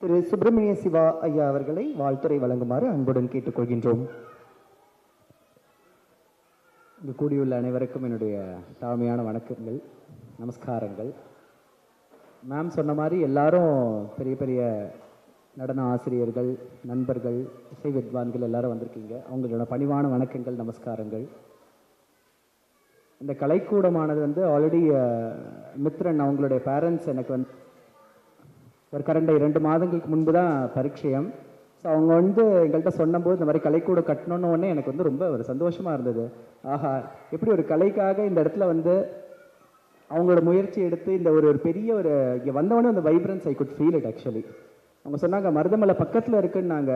திரு சுப்பிரமணிய சிவா ஐயா அவர்களை வாழ்த்துரை வழங்குமாறு அன்புடன் கேட்டுக்கொள்கின்றோம். இங்கு கூடியுள்ள அனைவருக்கும் என்னுடைய தாழ்மையான வணக்கங்கள், நமஸ்காரங்கள். மேம் சொன்ன மாதிரி எல்லாரும் பெரிய பெரிய நடன ஆசிரியர்கள், நண்பர்கள், இசை வித்வான்கள் எல்லாரும் வந்திருக்கீங்க. அவங்களோட பணிவான வணக்கங்கள், நமஸ்காரங்கள். இந்த கலைக்கூடமானது ஆல்ரெடி மித்ரன் அவங்களுடைய பேரண்ட்ஸ் எனக்கு ஒரு கரண்ட 2 மாதங்களுக்கு முன்பு தான் பரிச்சயம். ஸோ அவங்க எங்கள்கிட்ட சொன்னபோது இந்த மாதிரி கலைக்கூடம் கட்டணுன்னு உடனே எனக்கு ரொம்ப ஒரு சந்தோஷமாக இருந்தது. ஆஹா, எப்படி ஒரு கலைக்காக இந்த இடத்துல அவங்களோட முயற்சி எடுத்து இந்த ஒரு பெரிய இங்கே வந்தவொடனே அந்த vibrance I could feel it. Actually அவங்க சொன்னாங்க மருதமலை பக்கத்தில் இருக்குன்னாங்க.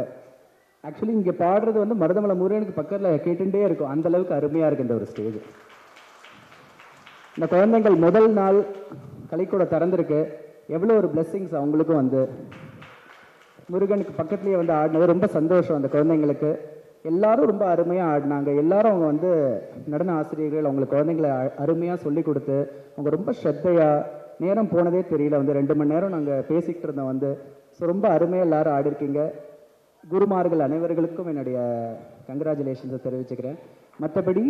ஆக்சுவலி இங்கே பாடுறது மருதமலை முருகனுக்கு பக்கத்தில் கேட்டுகிட்டே இருக்கும். அந்தளவுக்கு அருமையாக இருக்குது இந்த ஒரு ஸ்டேஜ். இந்த குழந்தைங்கள் முதல் நாள் கலைக்கூடம் திறந்திருக்கு. எவ்வளோ ஒரு பிளெஸ்ஸிங்ஸ் அவங்களுக்கும் முருகனுக்கு பக்கத்துலேயே ஆடினது ரொம்ப சந்தோஷம். அந்த குழந்தைங்களுக்கு எல்லாரும் ரொம்ப அருமையாக ஆடினாங்க. எல்லாரும் அவங்க நடன ஆசிரியர்கள் அவங்களுக்கு குழந்தைங்களை அருமையாக சொல்லி கொடுத்து அவங்க ரொம்ப ஸ்ரத்தையாக, நேரம் போனதே தெரியல. 2 மணி நேரம் நாங்கள் பேசிக்கிட்டு இருந்தோம். ஸோ ரொம்ப அருமையாக எல்லாரும் ஆடிருக்கீங்க. குருமார்கள் அனைவர்களுக்கும் என்னுடைய கங்க்ராச்சுலேஷன்ஸை தெரிவிச்சுக்கிறேன். மற்றபடி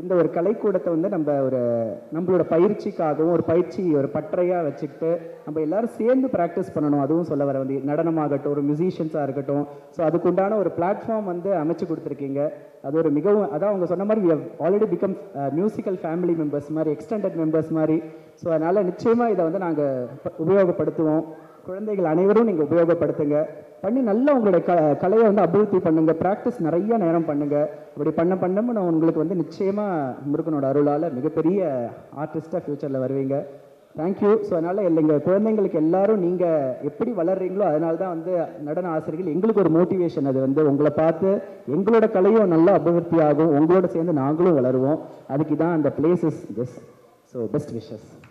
இந்த ஒரு கலைக்கூடத்தை நம்மளோட பயிற்சிக்காகவும் ஒரு பற்றையாக வச்சுக்கிட்டு நம்ம எல்லாரும் சேர்ந்து ப்ராக்டிஸ் பண்ணணும். அதுவும் சொல்ல வர நடனமாகட்டும், ஒரு மியூசிஷியன்ஸாக இருக்கட்டும். ஸோ அதுக்குண்டான ஒரு பிளாட்ஃபார்ம் அமைச்சு கொடுத்துருக்கீங்க. அது ஒரு மிகவும் அவங்க சொன்ன மாதிரி we have already become musical family members மாதிரி, எக்ஸ்டெண்டட் மெம்பர்ஸ் மாதிரி. ஸோ அதனால் நிச்சயமாக இதை நாங்கள் உபயோகப்படுத்துவோம். குழந்தைகள் அனைவரும் நீங்கள் உபயோகப்படுத்துங்க. பண்ணி நல்லா உங்களுடைய கலையை அபிவிருத்தி பண்ணுங்க. ப்ராக்டிஸ் நிறைய நேரம் பண்ணுங்க. அப்படி பண்ண நான் உங்களுக்கு நிச்சயமாக முருகனோட அருளால் மிகப்பெரிய ஆர்டிஸ்டாக ஃப்யூச்சரில் வருவீங்க. தேங்க்யூ. ஸோ அதனால் எங்கள் குழந்தைங்களுக்கு எல்லாரும் நீங்கள் எப்படி வளர்றீங்களோ அதனால தான் நடன ஆசிரியர்கள் எங்களுக்கு ஒரு மோட்டிவேஷன். அது உங்களை பார்த்து எங்களோட கலையும் நல்லா அபிவிருத்தி ஆகும். உங்களோட சேர்ந்து நாங்களும் வளருவோம். அதுக்கு தான் அந்த places this. So best wishes.